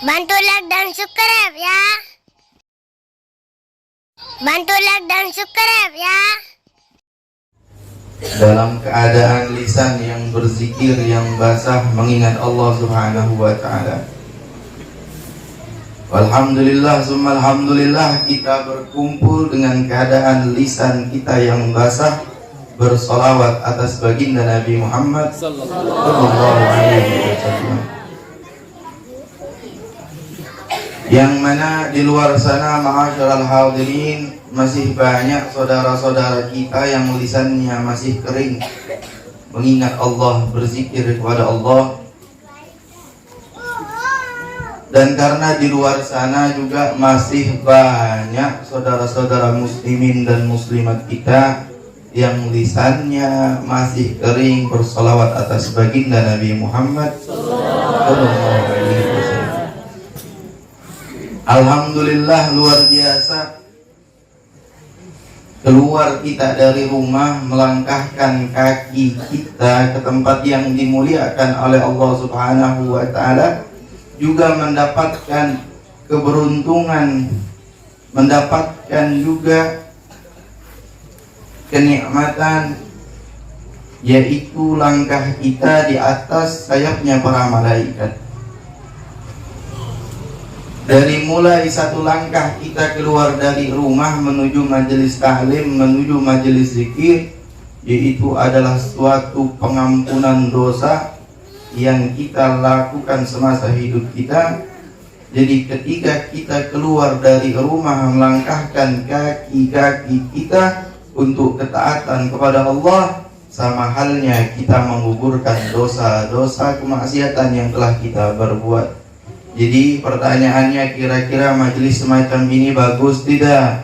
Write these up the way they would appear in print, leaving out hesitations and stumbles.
Bantu like dan subscribe ya. Bantu like dan subscribe ya. Dalam keadaan lisan yang berzikir, yang basah mengingat Allah Subhanahu wa ta'ala. Alhamdulillah, summa alhamdulillah, kita berkumpul dengan keadaan lisan kita yang basah, bersolawat atas baginda Nabi Muhammad sallallahu alaihi wasallam. Yang mana di luar sana, ma'asyiral hadirin, masih banyak saudara-saudara kita yang lisannya masih kering mengingat Allah, berzikir kepada Allah. Dan karena di luar sana juga masih banyak saudara-saudara muslimin dan muslimat kita yang lisannya masih kering bersolawat atas baginda Nabi Muhammad sallallahu alaihi wasallam. Alhamdulillah, luar biasa. Keluar kita dari rumah, melangkahkan kaki kita ke tempat yang dimuliakan oleh Allah Subhanahu wa ta'ala, juga mendapatkan keberuntungan, mendapatkan juga kenikmatan, yaitu langkah kita di atas sayapnya para malaikat. Dari mulai satu langkah kita keluar dari rumah menuju majelis ta'lim, menuju majelis zikir, yaitu adalah suatu pengampunan dosa yang kita lakukan semasa hidup kita. Jadi ketika kita keluar dari rumah, melangkahkan kaki-kaki kita untuk ketaatan kepada Allah, sama halnya kita menggugurkan dosa-dosa kemaksiatan yang telah kita berbuat. Jadi pertanyaannya, kira-kira majelis semacam ini bagus tidak?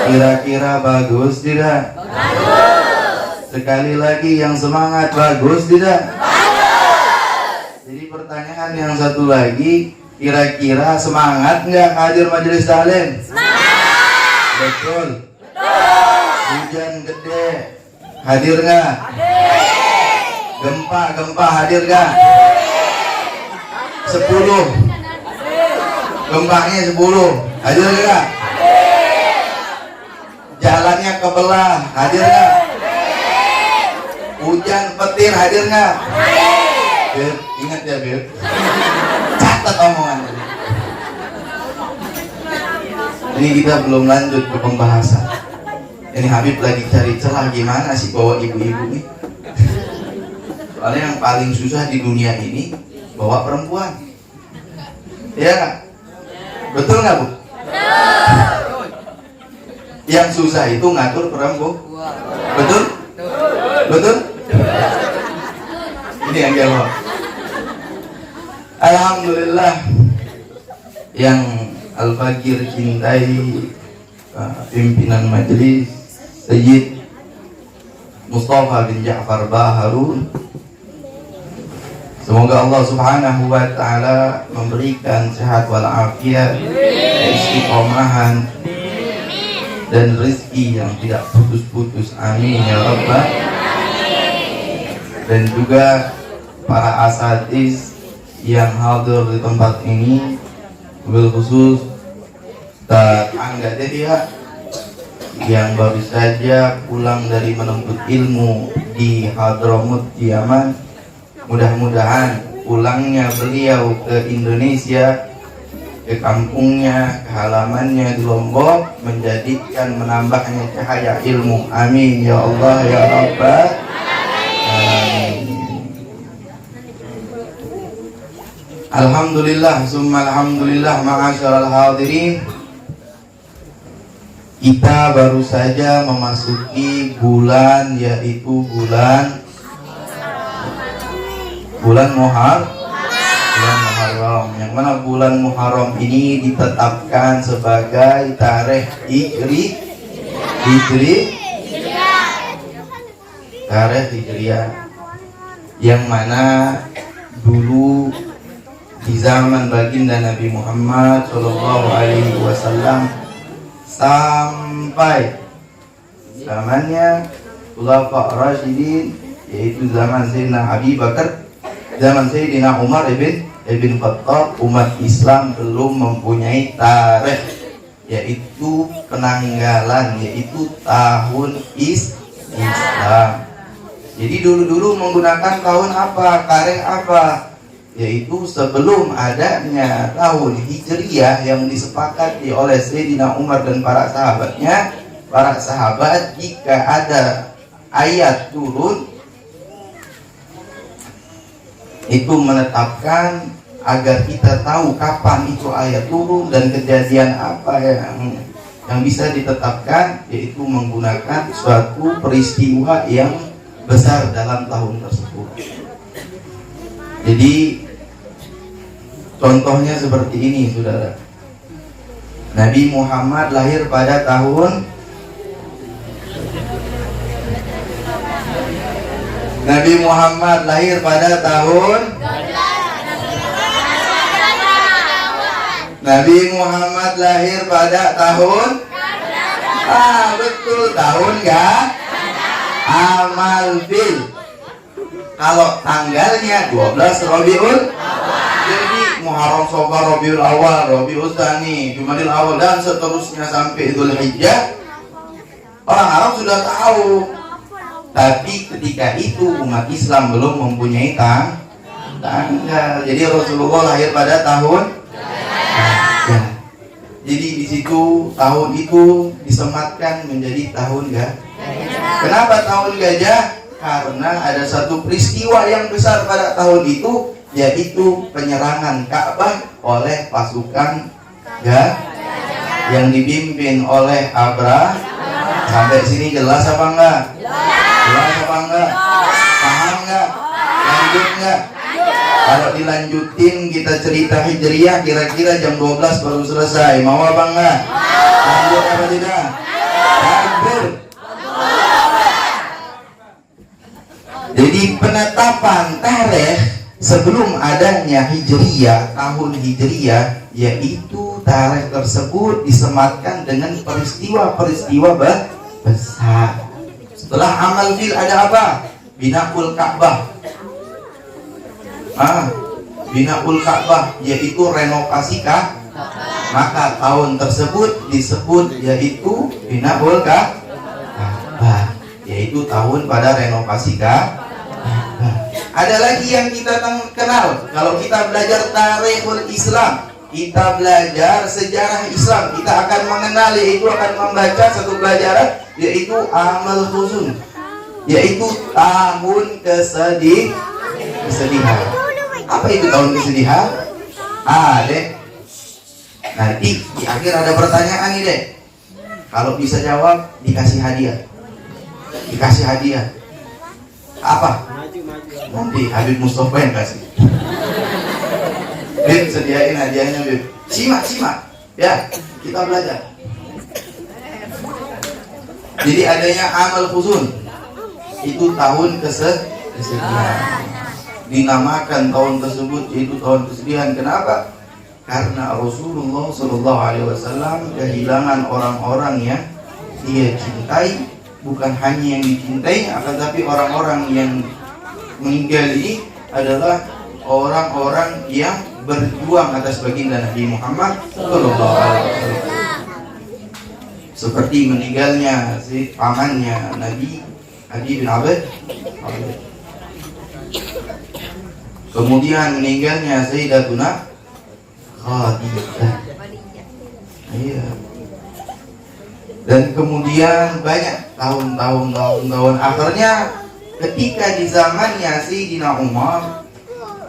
Kira-kira bagus tidak? Bagus. Sekali lagi yang semangat, bagus tidak? Bagus. Jadi pertanyaan yang satu lagi, kira-kira semangat nggak hadir majelis taklim? Semangat. Betul. Hujan gede, hadir nggak? Hadir. Gempa hadir nggak? 10. Gempanya 10. Hadir enggak? Jalannya kebelah, hadir enggak? Hujan petir, hadir enggak? Hadir. Ingat ya, Bil. Catat omongan. Ini kita belum lanjut ke pembahasan. Ini Habib lagi cari celah gimana sih bawa ibu-ibu nih. Soalnya yang paling susah di dunia ini bawa perempuan, ya nggak? Betul nggak, Bu? Betul. Yang susah itu ngatur perempuan, betul? Betul? Ini yang jawab. Alhamdulillah, yang Al-Fakir cintai, pimpinan majelis Sayyid Mustafa bin Ja'far Baharun. Semoga Allah Subhanahu wa ta'ala memberikan sehat walafiat, istiqomahan, dan rezeki yang tidak putus-putus. Amin ya Rabbal. Dan juga para asatiz yang hadir di tempat ini, bil khusus Ustaz Angga Dedia yang baru saja pulang dari menuntut ilmu di Hadramut Yaman. Mudah-mudahan pulangnya beliau ke Indonesia, ke kampungnya, ke halamannya di Lombok, menjadikan menambahnya cahaya ilmu. Amin ya Allah ya Rabbal alamin. Alhamdulillah, summa alhamdulillah, ma'asyiral hadirin. Kita baru saja memasuki bulan, yaitu bulan Muharram, yang mana bulan Muharram ini ditetapkan sebagai tarikh Hijriyah, yang mana dulu di zaman baginda Nabi Muhammad sallallahu alaihi wasallam sampai zamannya Khulafa Rasyidin, yaitu zaman Sayyidina Abi Bakar, zaman Sayyidina Umar ibn bin Khattab, umat Islam belum mempunyai tarikh, yaitu penanggalan, yaitu tahun Islam. Jadi dulu-dulu menggunakan tahun apa, tarikh apa, yaitu sebelum adanya tahun Hijriyah yang disepakati oleh Sayyidina Umar dan para sahabatnya. Para sahabat jika ada ayat turun itu menetapkan agar kita tahu kapan itu ayat turun dan kejadian apa yang bisa ditetapkan, yaitu menggunakan suatu peristiwa yang besar dalam tahun tersebut. Jadi contohnya seperti ini, saudara. Nabi Muhammad lahir pada tahun Nabi Muhammad lahir pada tahun Nabi Muhammad lahir pada tahun betul, tahun enggak? Amal bil. Kalau tanggalnya 12 Rabiul, jadi Muharram, Safar, Rabiul Awal, Rabiul Tsani, Jumadil Awal dan seterusnya sampai Dzulhijjah, orang Arab sudah tahu. Tapi ketika itu umat Islam belum mempunyai tanggal. Jadi Rasulullah lahir pada tahun Gajah. Jadi di situ tahun itu disematkan menjadi tahun Gajah. Kenapa tahun Gajah? Karena ada satu peristiwa yang besar pada tahun itu, yaitu penyerangan Ka'bah oleh pasukan Gajah yang dipimpin oleh Abraham. Sampai sini jelas apa enggak? Jelas apa enggak? Paham enggak? Lanjut enggak? Kalau dilanjutin kita cerita Hijriyah kira-kira jam 12 baru selesai. Mau apa enggak? Lanjut apa tidak? Takbir. Jadi penetapan tarikh sebelum adanya Hijriyah, tahun Hijriyah, yaitu tarikh tersebut disematkan dengan peristiwa-peristiwa besar. Setelah amal fil ada apa? Binaul Ka'bah. Binaul Ka'bah yaitu renovasi Ka'bah. Maka tahun tersebut disebut yaitu Binaul Ka'bah, yaitu tahun pada renovasi Ka'bah. Ada lagi yang kita kenal kalau kita belajar tarikhul Islam, kita belajar sejarah Islam, kita akan mengenal, yaitu akan membaca satu pelajaran, yaitu amal huzun, yaitu tahun kesedihan. Apa itu tahun kesedihan? Dek, nanti di akhir ada pertanyaan nih, Dek. Kalau bisa jawab dikasih hadiah. Dikasih hadiah. Apa? Nanti Habib Mustafa yang kasih. Bib, sediain hadiahnya, Bib. Simak ya, kita belajar. Jadi adanya amal huzun, itu tahun kesedihan. Dinamakan tahun tersebut yaitu tahun kesedihan. Kenapa? Karena Rasulullah SAW kehilangan orang-orang yang dia cintai. Bukan hanya yang dicintai, akan tapi orang-orang yang meninggal ini adalah orang-orang yang berjuang atas baginda Nabi Muhammad SAW. Seperti meninggalnya si pamannya Nabi Adi bin Abi Thalib. Kemudian meninggalnya Sayyidatuna Khadijah. Iya. Dan kemudian banyak tahun. Akhirnya ketika di zamannya Sayyidina Umar,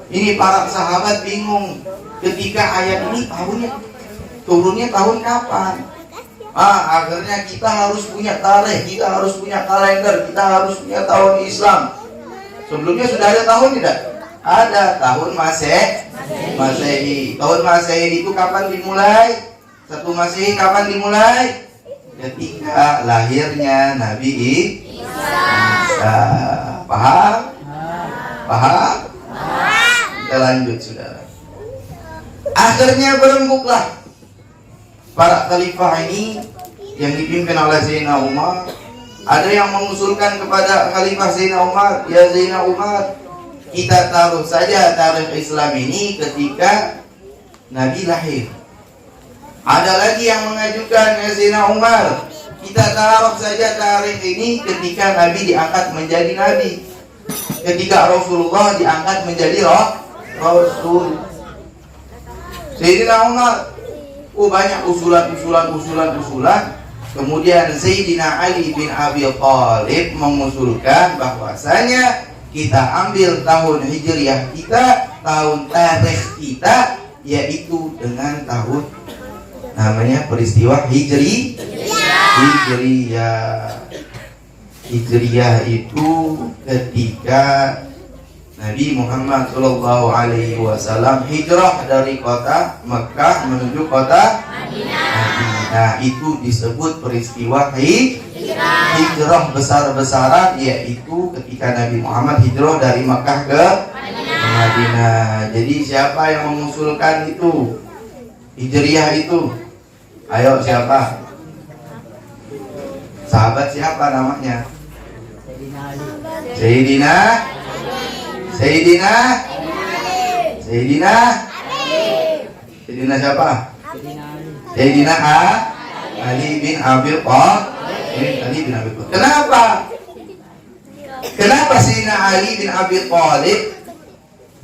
ini para sahabat bingung ketika ayat ini turunnya tahun kapan? Akhirnya kita harus punya tarikh, kita harus punya kalender, kita harus punya tahun Islam. Sebelumnya sudah ada tahun tidak? Ada tahun Masehi. Tahun Masehi itu kapan dimulai? Satu Masehi kapan dimulai? Ketika lahirnya Nabi Isa. Paham? Kita lanjut, saudara. Akhirnya berembuklah para khalifah ini yang dipimpin oleh Sayyidina Umar. Ada yang mengusulkan kepada Khalifah Sayyidina Umar, ya Sayyidina Umar, Kita taruh saja tarikh Islam ini ketika Nabi lahir. Ada lagi yang mengajukan Sayyidina Umar. Kita taruh saja tarikh ini ketika Nabi diangkat menjadi Nabi. Ketika Rasulullah diangkat menjadi Rasul. Sayyidina Umar, banyak usulan. Kemudian Sayyidina Ali bin Abi Thalib mengusulkan bahwasanya kita ambil tahun Hijriah kita, tahun tarikh kita, yaitu dengan tahun namanya peristiwa Hijriyah itu ketika Nabi Muhammad SAW hijrah dari kota Mekah menuju kota Madinah. Itu disebut peristiwa hijrah besar-besaran, yaitu ketika Nabi Muhammad hijrah dari Mekah ke Madinah. Jadi siapa yang mengusulkan itu Hijriyah itu? Ayo, siapa? Sahabat siapa namanya? Sayyidina siapa? Sayyidina Ali bin Abi Thalib. Kenapa Sayyidina Ali bin Abi Thalib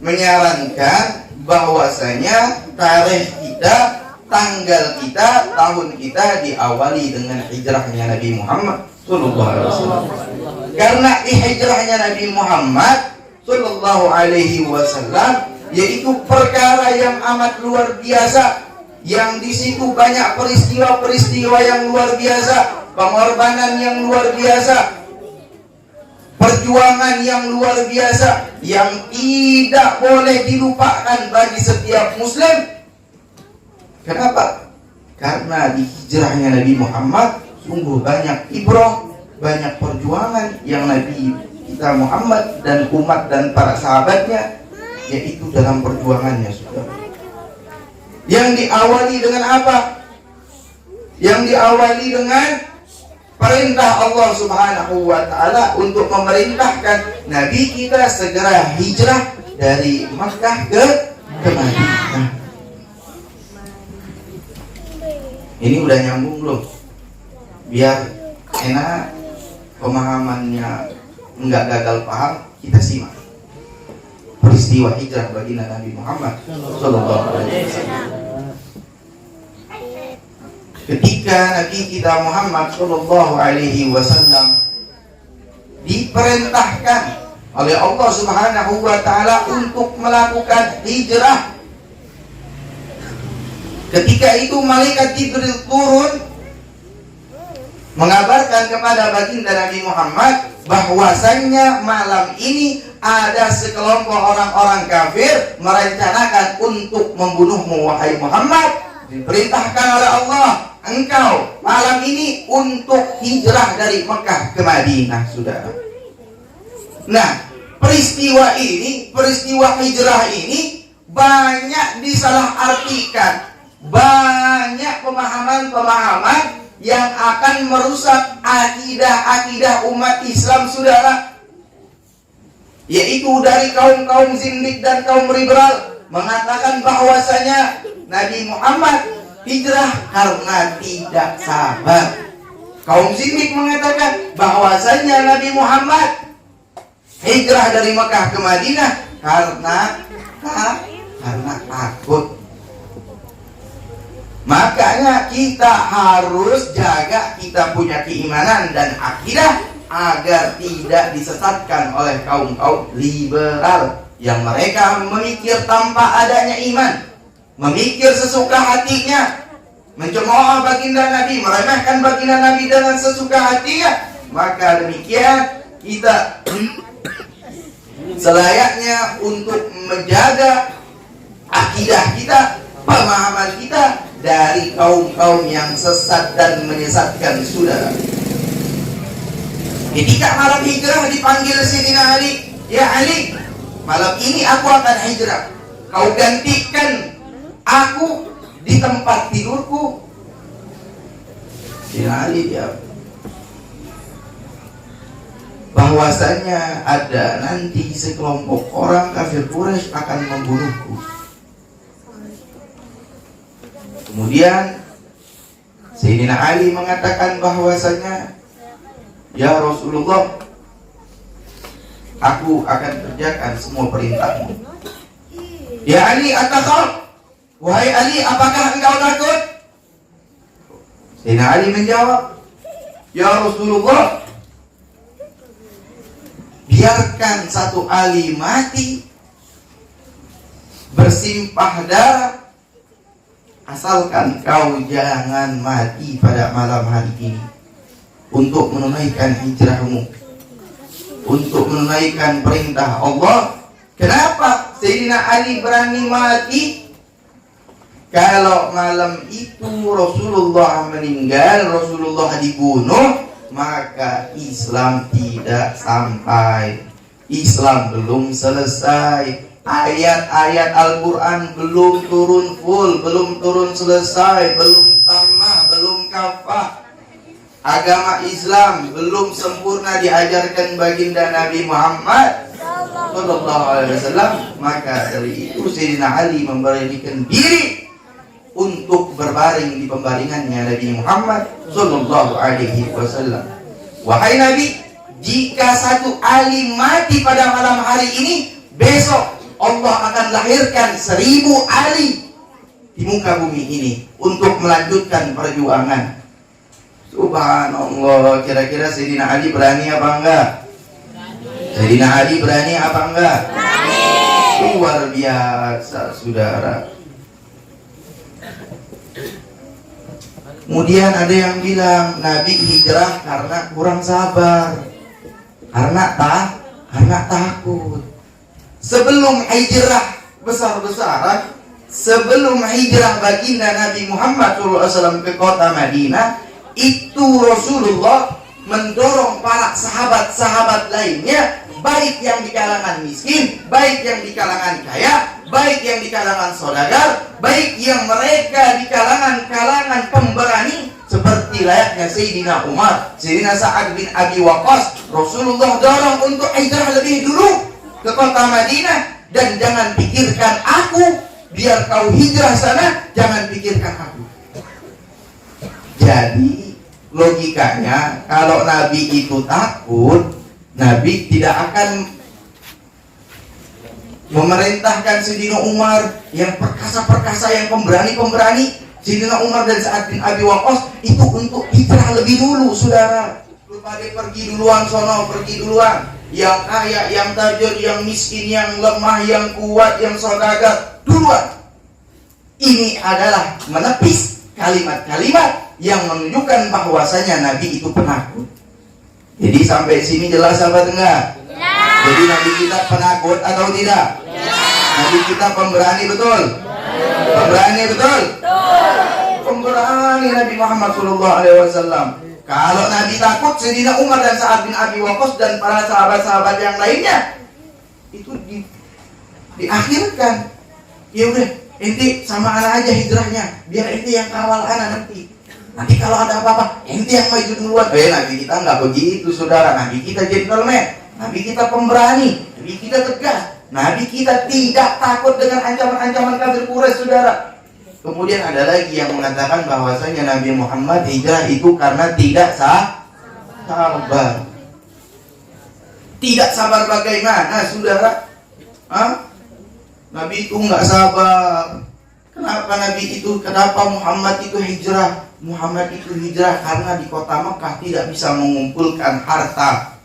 menyarankan bahwasanya tarikh kita, tanggal kita, tahun kita diawali dengan hijrahnya Nabi Muhammad sallallahu alaihi wasallam? Karena hijrahnya Nabi Muhammad sallallahu alaihi wasallam yaitu perkara yang amat luar biasa, yang di situ banyak peristiwa-peristiwa yang luar biasa, pengorbanan yang luar biasa, perjuangan yang luar biasa, yang tidak boleh dilupakan bagi setiap muslim. Kenapa? Karena di hijrahnya Nabi Muhammad sungguh banyak ibrah, banyak perjuangan yang Nabi kita Muhammad dan umat dan para sahabatnya, yaitu dalam perjuangannya sudah. Yang diawali dengan apa? Yang diawali dengan perintah Allah Subhanahu wa ta'ala untuk memerintahkan Nabi kita segera hijrah dari Makkah ke Madinah. Ini udah nyambung belum? Biar enak pemahamannya, enggak gagal paham, kita simak peristiwa hijrah baginda Nabi Muhammad sallallahu alaihi wasallam. Ketika Nabi kita Muhammad sallallahu alaihi wasallam diperintahkan oleh Allah Subhanahu wa taala untuk melakukan hijrah, ketika itu malaikat Jibril turun mengabarkan kepada baginda Nabi Muhammad bahwasannya malam ini ada sekelompok orang-orang kafir merencanakan untuk membunuhmu wahai Muhammad. Diperintahkan oleh Allah, engkau malam ini untuk hijrah dari Mekah ke Madinah, saudara. Nah, peristiwa hijrah ini banyak disalahartikan, banyak pemahaman-pemahaman yang akan merusak akidah umat Islam, saudara. Yaitu dari kaum zindik dan kaum liberal mengatakan bahwasanya Nabi Muhammad hijrah karena tidak sabar. Kaum zindik mengatakan bahwasanya Nabi Muhammad hijrah dari Mekah ke Madinah karena takut. Makanya kita harus jaga kita punya keimanan dan akidah agar tidak disesatkan oleh kaum liberal yang mereka memikir tanpa adanya iman, memikir sesuka hatinya, mencemooh baginda Nabi, meremehkan baginda Nabi dengan sesuka hatinya. Maka demikian kita selayaknya untuk menjaga akidah kita, pemahaman kita dari kaum-kaum yang sesat dan menyesatkan, saudara. Ketika malam hijrah dipanggil Sayyidina Ali, ya Ali, malam ini aku akan hijrah. Kau gantikan aku di tempat tidurku. Sayyidina Ali dia bahwasanya ada nanti sekelompok orang kafir Quraisy akan membunuhku. Kemudian Sayyidina Ali mengatakan bahwasanya, ya Rasulullah, aku akan kerjakan semua perintahmu. Ya Ali, atakhaf? Wahai Ali, apakah engkau takut? Sayyidina Ali menjawab, ya Rasulullah, biarkan satu Ali mati bersimpah darah, asalkan kau jangan mati pada malam hari ini untuk menunaikan hijrahmu, untuk menunaikan perintah Allah. Kenapa Sayyidina Ali berani mati? Kalau malam itu Rasulullah meninggal, Rasulullah dibunuh, maka Islam tidak sampai. Islam belum selesai. Ayat-ayat Al-Quran belum turun full, belum turun selesai, belum tamat, belum kafah. Agama Islam belum sempurna diajarkan baginda Nabi Muhammad sallallahu alaihi wasallam. Maka dari itu Sayyidina Ali memberanikan diri untuk berbaring di pembaringannya Nabi Muhammad sallallahu alaihi wasallam. Wahai Nabi, jika satu Ali mati pada malam hari ini, besok Allah akan lahirkan 1000 Ali di muka bumi ini untuk melanjutkan perjuangan. Subhanallah, kira-kira Sayyidina Ali berani apa enggak? Sayyidina Ali berani apa enggak? Berani. Luar biasa, saudara. Kemudian ada yang bilang Nabi hijrah karena kurang sabar, karena takut. Sebelum hijrah besar-besaran, sebelum hijrah baginda Nabi Muhammad SAW ke kota Madinah, itu Rasulullah mendorong para sahabat-sahabat lainnya, baik yang di kalangan miskin, baik yang di kalangan kaya, baik yang di kalangan saudagar, baik yang mereka di kalangan pemberani, seperti layaknya Sayyidina Umar, Sayyidina Sa'ad bin Abi Waqqas. Rasulullah dorong untuk hijrah lebih dulu ke kota Madinah, dan jangan pikirkan aku, biar kau hijrah sana, jangan pikirkan aku. Jadi logikanya, kalau Nabi itu takut, Nabi tidak akan memerintahkan Sayyidina Umar yang perkasa-perkasa, yang pemberani-pemberani, Sayyidina Umar dan Sa'ad bin Abi Waqqas itu untuk hijrah lebih dulu, saudara. Lu pada pergi duluan sono, pergi duluan. Yang kaya, yang tajir, yang miskin, yang lemah, yang kuat, yang saudagar, duluan. Ini adalah menepis kalimat-kalimat yang menunjukkan bahwasanya Nabi itu penakut. Jadi sampai sini jelas apa enggak? Jelas. Jadi Nabi kita penakut atau tidak? Jelas. Nabi kita pemberani betul? Jelas. Pemberani betul? Betul. Pemberani Nabi Muhammad SAW. Kalau Nabi takut, Sayyidina Umar dan Sa'ad bin Abi Waqqas dan para sahabat-sahabat yang lainnya itu diakhirkan. Ya udah, ente sama anak aja hijrahnya, biar ente yang kawal anak nanti. Nanti kalau ada apa-apa, ente yang maju duluan. Nabi kita nggak begitu, saudara. Nabi kita gentleman, Nabi kita pemberani, Nabi kita tegas, Nabi kita tidak takut dengan ancaman-ancaman kafir Quraisy, saudara. Kemudian ada lagi yang mengatakan bahwasanya Nabi Muhammad hijrah itu karena tidak sabar. Tidak sabar bagaimana, saudara? Nabi itu nggak sabar. Kenapa Muhammad itu hijrah? Muhammad itu hijrah karena di kota Mekah tidak bisa mengumpulkan harta,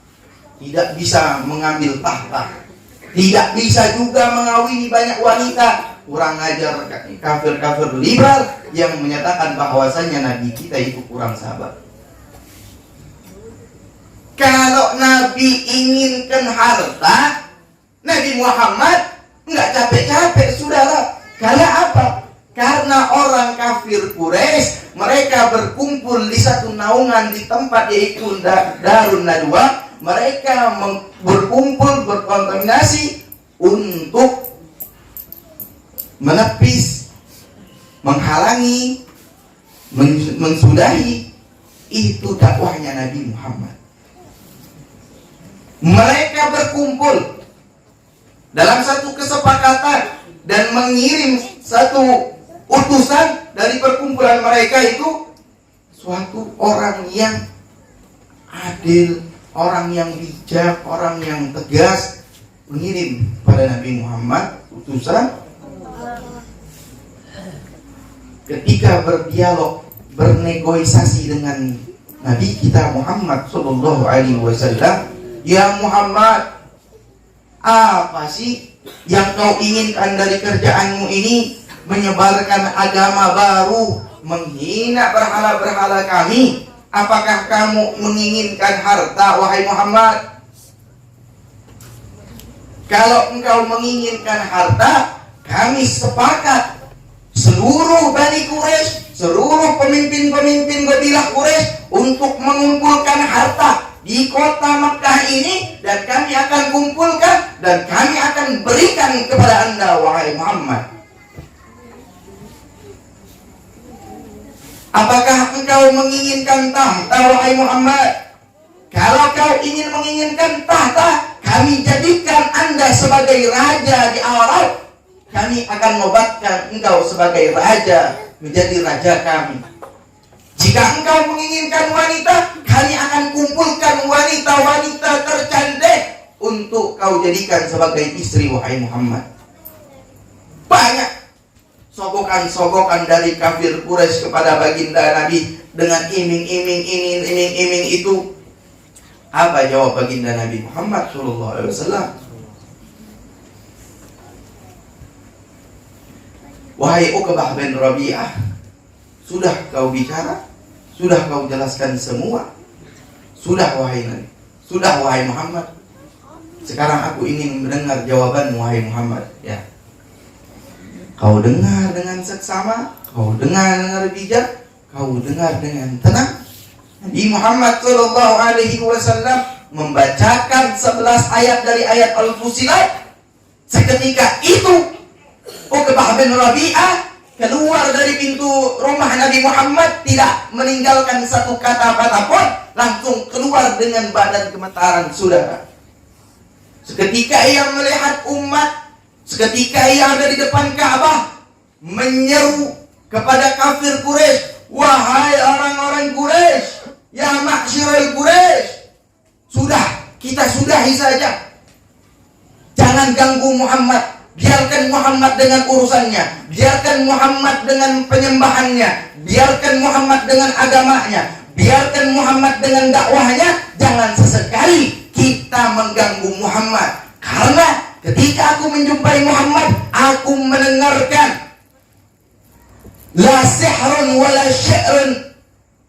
tidak bisa mengambil tahta, tidak bisa juga mengawini banyak wanita. Kurang ajar kafir-kafir liberal yang menyatakan bahwasanya Nabi kita itu kurang sabar. Kalau Nabi inginkan harta, Nabi Muhammad nggak capek-capek, saudara. Karena apa? Karena orang kafir Quraisy, mereka berkumpul di satu naungan di tempat yaitu Darun Nadwa. Mereka berkumpul, berkontaminasi untuk menepis, menghalangi, mensudahi itu dakwahnya Nabi Muhammad. Mereka berkumpul dalam satu kesepakatan dan mengirim satu utusan dari perkumpulan mereka itu, suatu orang yang adil, orang yang bijak, orang yang tegas, mengirim pada Nabi Muhammad utusan. Ketika berdialog, bernegosiasi dengan Nabi kita Muhammad Sallallahu Alaihi Wasallam, ya Muhammad, apa sih yang kau inginkan dari kerjaanmu ini? Menyebarkan agama baru, menghina berhala-berhala kami. Apakah kamu menginginkan harta, wahai Muhammad? Kalau engkau menginginkan harta, kami sepakat seluruh Bani Quraisy, seluruh pemimpin-pemimpin kabilah Quraisy untuk mengumpulkan harta di kota Makkah ini, dan kami akan kumpulkan dan kami akan berikan kepada Anda, wahai Muhammad. Apakah engkau menginginkan tahta, wahai Muhammad? Kalau kau ingin menginginkan tahta, kami jadikan Anda sebagai raja di Arab. Kami akan nobatkan engkau sebagai raja, menjadi raja kami. Jika engkau menginginkan wanita, kami akan kumpulkan wanita-wanita tercantik untuk kau jadikan sebagai istri, wahai Muhammad. Banyak sogokan-sogokan dari kafir Quraisy kepada baginda Nabi dengan iming-iming itu. Apa jawab baginda Nabi Muhammad sallallahu alaihi wasallam? Wahai Uqbah bin Rabi'ah, sudah kau bicara? Sudah kau jelaskan semua? Sudah wahai Nabi, sudah wahai Muhammad. Sekarang aku ingin mendengar jawaban wahai Muhammad. Ya, kau dengar dengan seksama, kau dengar dengan bijak, kau dengar dengan tenang. Nabi Muhammad sallallahu alaihi wasallam membacakan 11 ayat dari ayat Al-Fusilat. Seketika itu Uqbah bin Rabi'ah keluar dari pintu rumah Nabi Muhammad, tidak meninggalkan satu kata-kata pun, langsung keluar dengan badan gemetaran, saudara. Seketika ia melihat umat, seketika ia ada di depan Ka'bah, menyeru kepada kafir Quraisy, wahai orang-orang Quraisy, ya ma'syiral Quraisy, kita sudahi saja, jangan ganggu Muhammad. Biarkan Muhammad dengan urusannya, biarkan Muhammad dengan penyembahannya, biarkan Muhammad dengan agamanya, biarkan Muhammad dengan dakwahnya. Jangan sesekali kita mengganggu Muhammad. Karena ketika aku menjumpai Muhammad, aku mendengarkan la sihrun wala syi'run,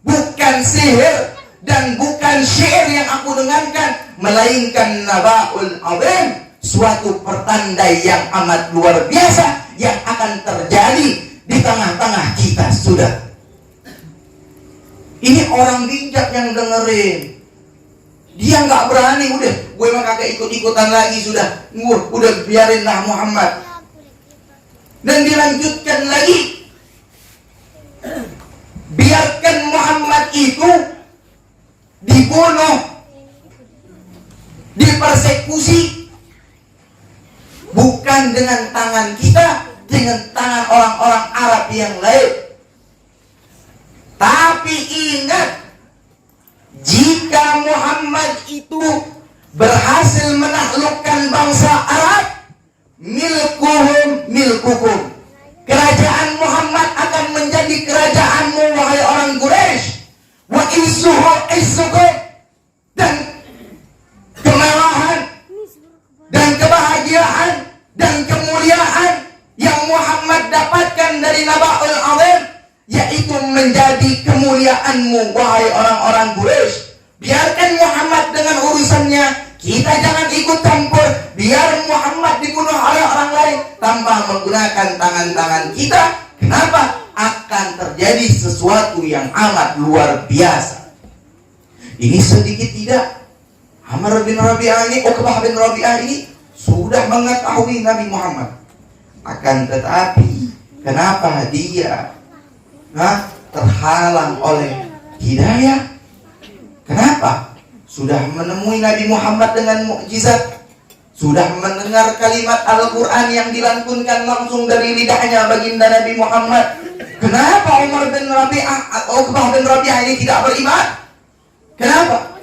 bukan sihir dan bukan syair yang aku dengarkan, melainkan naba'ul azim, suatu pertanda yang amat luar biasa yang akan terjadi di tengah-tengah kita, sudah. Ini orang bijak yang dengerin. Dia nggak berani, udah, gue mah kagak ikut-ikutan lagi, sudah. Udah biarinlah Muhammad. Dan dilanjutkan lagi, biarkan Muhammad itu dibunuh, dipersekusi, bukan dengan tangan kita, dengan tangan orang-orang Arab yang lain. Tapi ingat, jika Muhammad itu berhasil menaklukkan bangsa Arab, milkukum. Kerajaan Muhammad akan menjadi kerajaanmu, wahai orang Quraisy. Wa izzukum, dan kemewahan dan kebahagiaan dan kemuliaan yang Muhammad dapatkan dari Naba'ul Azim, yaitu menjadi kemuliaanmu, wahai orang-orang Quraisy. Biarkan Muhammad dengan urusannya, kita jangan ikut campur. Biar Muhammad dibunuh oleh orang lain tanpa menggunakan tangan-tangan kita. Kenapa? Akan terjadi sesuatu yang amat luar biasa. Ini sedikit tidak, Amr bin Rabi'ah ini, Uqbah bin Rabi'ah ini sudah mengetahui Nabi Muhammad. Akan tetapi, kenapa dia terhalang oleh hidayah? Kenapa? sudah menemui Nabi Muhammad dengan mukjizat, sudah mendengar kalimat Al-Quran yang dilantunkan langsung dari lidahnya baginda Nabi Muhammad. Kenapa Umar bin Rabi'ah atau Uqbah bin Rabi'ah ini tidak beriman? Kenapa?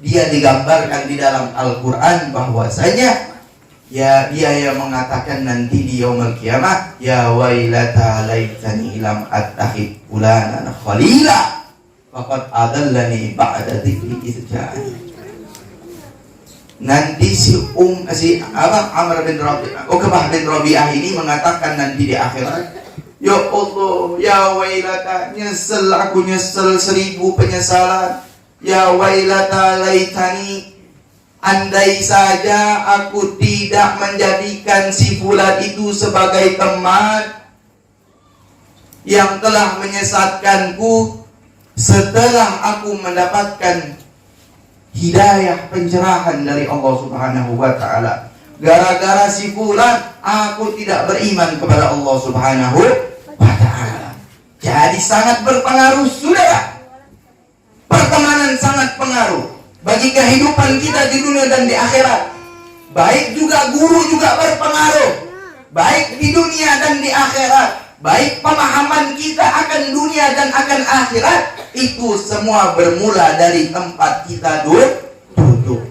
Dia digambarkan di dalam Al-Quran bahwasanya ya dia yang mengatakan nanti di yaumul kiamah, ya wailata laitani lam attakhid fulanan khalila faqad adallani ba'da dzikri izja'ani. Nanti si Amr bin Rabi'ah, Uqbah bin Rabi'ah ini mengatakan nanti di akhirat, ya Allah, ya wailata, nyesel aku, nyesel 1000 penyesalan. Ya wailata laitani, andai saja aku tidak menjadikan si fulan itu sebagai teman yang telah menyesatkanku setelah aku mendapatkan hidayah, pencerahan dari Allah Subhanahu wa ta'ala. Gara-gara si fulan aku tidak beriman kepada Allah Subhanahu wa ta'ala. Jadi sangat berpengaruh, saudara. Pertemanan sangat pengaruh bagi kehidupan kita di dunia dan di akhirat. Baik juga guru juga berpengaruh, baik di dunia dan di akhirat. Baik pemahaman kita akan dunia dan akan akhirat, itu semua bermula dari tempat kita duduk.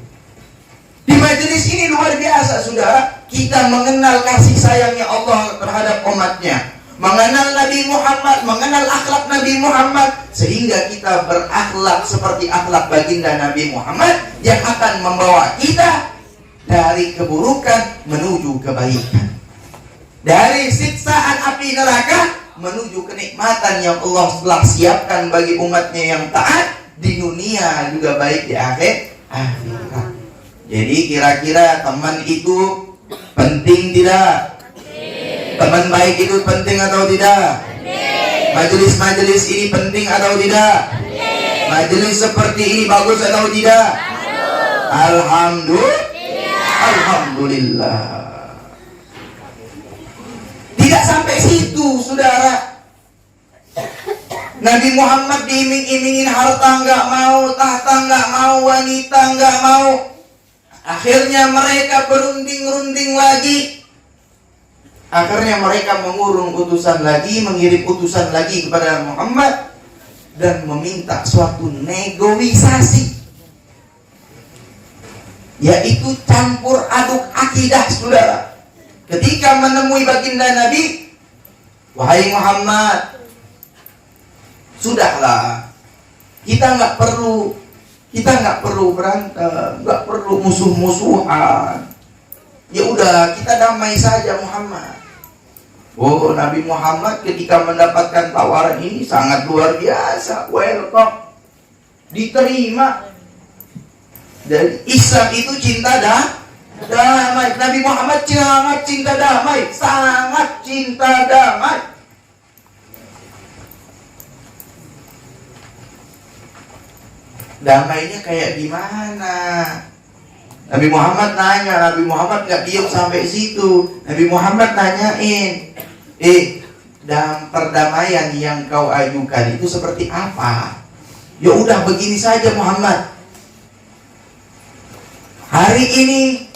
Di majelis ini luar biasa, saudara. Kita mengenal kasih sayangnya Allah terhadap umatnya, mengenal Nabi Muhammad, mengenal akhlak Nabi Muhammad, sehingga kita berakhlak seperti akhlak baginda Nabi Muhammad yang akan membawa kita dari keburukan menuju kebaikan, dari siksaan api neraka menuju kenikmatan yang Allah telah siapkan bagi umatnya yang taat di dunia juga baik di akhirat. Jadi kira-kira teman itu penting tidak? Teman baik itu penting atau tidak? Majelis-majelis ini penting atau tidak? Majelis seperti ini bagus atau tidak? Alhamdulillah. Tidak sampai situ, saudara. Nabi Muhammad diiming-imingin harta nggak mau, tahta nggak mau, wanita nggak mau. Akhirnya mereka berunding-runding lagi. Akhirnya mereka mengurung utusan lagi, mengirim utusan lagi kepada Muhammad dan meminta suatu negosiasi, yaitu campur aduk akidah, saudara. Ketika menemui baginda Nabi, wahai Muhammad, sudahlah, kita nggak perlu berantem, nggak perlu musuh-musuhan. Ya udah, kita damai saja Muhammad. Oh, Nabi Muhammad ketika mendapatkan tawaran ini sangat luar biasa, welcome, diterima. Dan Islam itu cinta damai. Nabi Muhammad sangat cinta damai, sangat cinta damai. Damainya kayak gimana? Nabi Muhammad nanya, Nabi Muhammad gak diam sampai situ. Nabi Muhammad nanyain, dalam perdamaian yang kau ajukan itu seperti apa? Ya udah begini saja Muhammad. Hari ini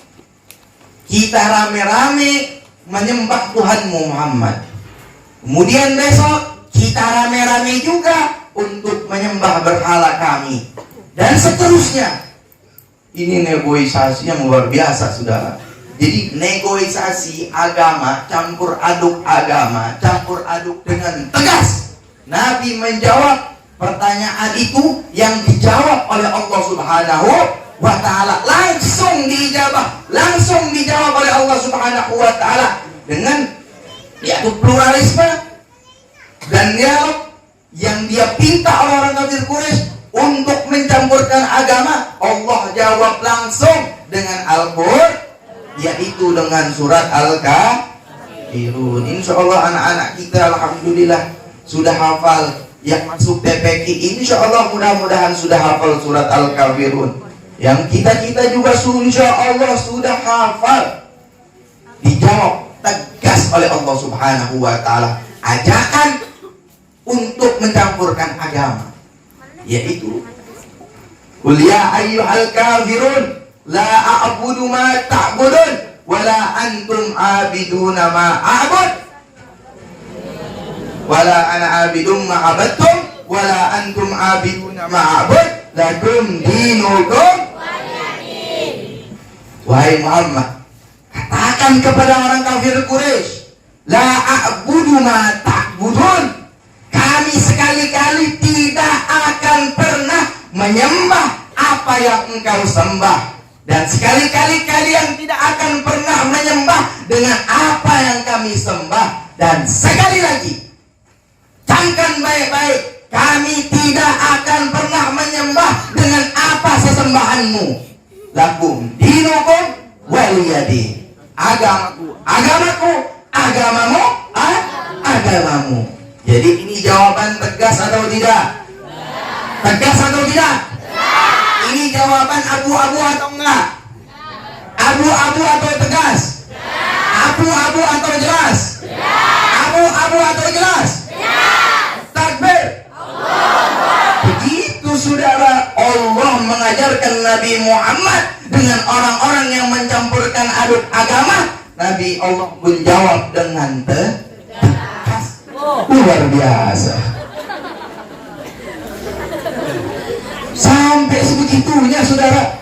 kita rame-rame menyembah Tuhanmu Muhammad. Kemudian besok kita rame-rame juga untuk menyembah berhala kami. Dan seterusnya. Ini negosiasi yang luar biasa, saudara. Jadi negosiasi agama, campur aduk agama, campur aduk dengan tegas. Nabi menjawab pertanyaan itu yang dijawab oleh Allah Subhanahu wa ta'ala. Langsung dijawab oleh Allah Subhanahu wa ta'ala dengan yaitu pluralisme dan dialog yang dia pinta orang-orang kafir Quraisy untuk mencampurkan agama. Allah jawab langsung dengan Al-Qur'an, yaitu dengan surat Al-Kafirun. Insya Allah anak-anak kita alhamdulillah sudah hafal. Yang masuk TPQ insya Allah mudah-mudahan sudah hafal surat Al-Kafirun. Yang kita juga insya Allah sudah hafal. Dijawab tegas oleh Allah Subhanahu wa ta'ala ajakan untuk mencampurkan agama, yaitu Qul ya ayyuhal kafirun la a'budu ma ta'budun wala antum abiduna ma a'bud wala ana abidum ma abadtum wala antum abiduna ma a'bud lakum dinukum waliyadin. Wahai Muhammad, katakan kepada orang kafir Quraisy, la a'budu ma ta'budun, kami sekali-kali tidak akan pernah menyembah apa yang engkau sembah, dan sekali-kali kalian tidak akan pernah menyembah dengan apa yang kami sembah. Dan sekali lagi, camkan baik-baik, kami tidak akan pernah menyembah dengan apa sesembahanmu. Lakum dinukum waliyadin, agamaku agamaku, agamamu agamamu. Jadi ini jawaban tegas atau tidak? Tegas atau tidak? Ini jawaban abu-abu atau enggak? Abu-abu atau tegas? Abu-abu atau jelas? Abu-abu atau jelas? Takbir. Begitu saudara, Allah mengajarkan Nabi Muhammad dengan orang-orang yang mencampurkan aduk agama. Nabi Allah menjawab dengan tegas. Luar biasa. Sampai sebegitunya saudara.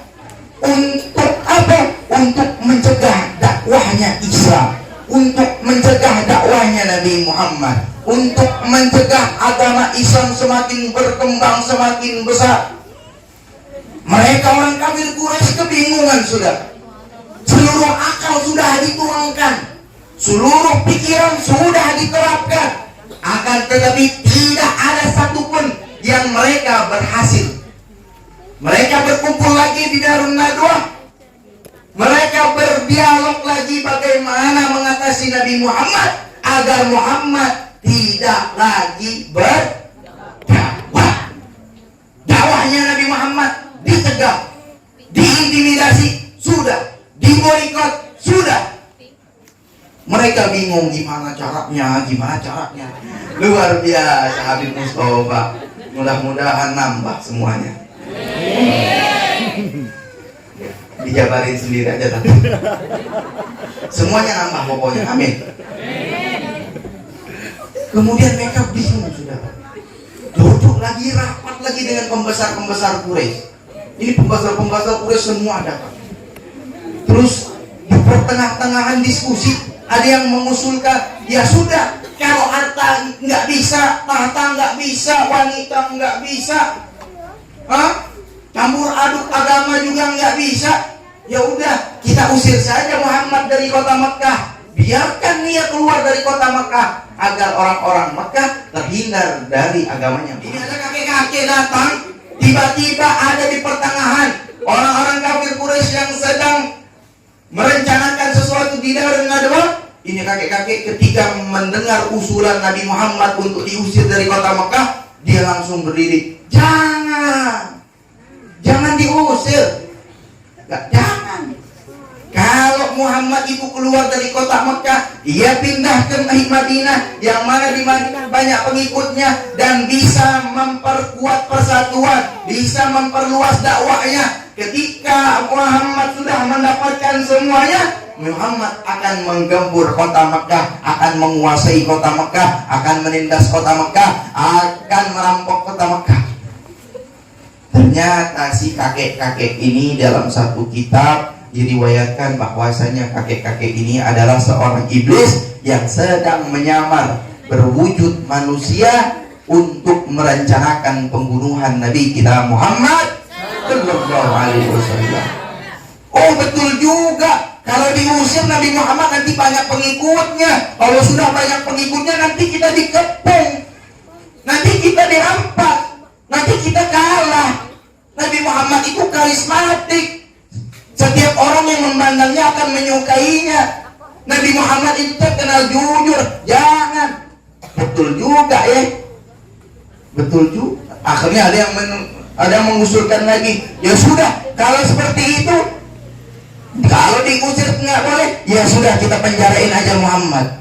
Untuk apa? Untuk mencegah dakwahnya Islam, untuk mencegah dakwahnya Nabi Muhammad, untuk mencegah agama Islam semakin berkembang, semakin besar. Mereka orang kafir Quraisy kebingungan sudah. Seluruh akal sudah dituangkan, seluruh pikiran sudah diterapkan, akan tetapi tidak ada satupun yang mereka berhasil. Mereka berkumpul lagi di Darun Nadwah. Mereka berdialog lagi bagaimana mengatasi Nabi Muhammad agar Muhammad tidak lagi berdakwah. Dakwahnya Nabi Muhammad dicegah, diintimidasi sudah, diboikot sudah. Mereka bingung gimana caranya. Luar biasa Habib Mustafa. Mudah-mudahan nambah semuanya. Dijabarin sendiri aja tapi semuanya nambah pokoknya, amin. Kemudian mereka bingung sudah, duduk lagi, rapat lagi dengan pembesar-pembesar Quraisy. Ini pembesar-pembesar Quraisy semua datang. Terus di pertengah-tengahan diskusi ada yang mengusulkan, ya sudah, kalau harta nggak bisa, tahta nggak bisa, wanita nggak bisa, campur aduk agama juga nggak bisa. Ya udah, kita usir saja Muhammad dari kota Mekah. Biarkan dia keluar dari kota Mekah agar orang-orang Mekah terhindar dari agamanya. Ini ada kakek-kakek datang, tiba-tiba ada di pertengahan orang-orang kafir Quraisy yang sedang merencanakan sesuatu di Darun Nadwah. Ini kakek-kakek ketika mendengar usulan Nabi Muhammad untuk diusir dari kota Mekah, dia langsung berdiri. Jangan diusir. Jangan. Kalau Muhammad itu keluar dari kota Mekah, dia pindah ke Madinah, yang mana di Madinah banyak pengikutnya dan bisa memperkuat persatuan, bisa memperluas dakwahnya. Ketika Muhammad sudah mendapatkan semuanya, Muhammad akan menggempur kota Mekah, akan menguasai kota Mekah, akan menindas kota Mekah, akan merampok kota Mekah. Ternyata si kakek-kakek ini dalam satu kitab diriwayatkan bahwasanya kakek-kakek ini adalah seorang iblis yang sedang menyamar berwujud manusia untuk merencanakan pembunuhan Nabi kita Muhammad sallallahu alaihi wasallam. Oh, betul juga. Kalau diusir Nabi Muhammad nanti banyak pengikutnya. Kalau sudah banyak pengikutnya nanti kita dikepung, nanti kita dirampas, nanti kita kalah. Nabi Muhammad itu karismatik. Setiap orang yang memandangnya akan menyukainya. Nabi Muhammad itu terkenal jujur. Jangan. Betul juga ya. Betul juga. Akhirnya ada yang mengusulkan lagi. Ya sudah, kalau seperti itu, kalau diusir nggak boleh, ya sudah kita penjarain aja Muhammad.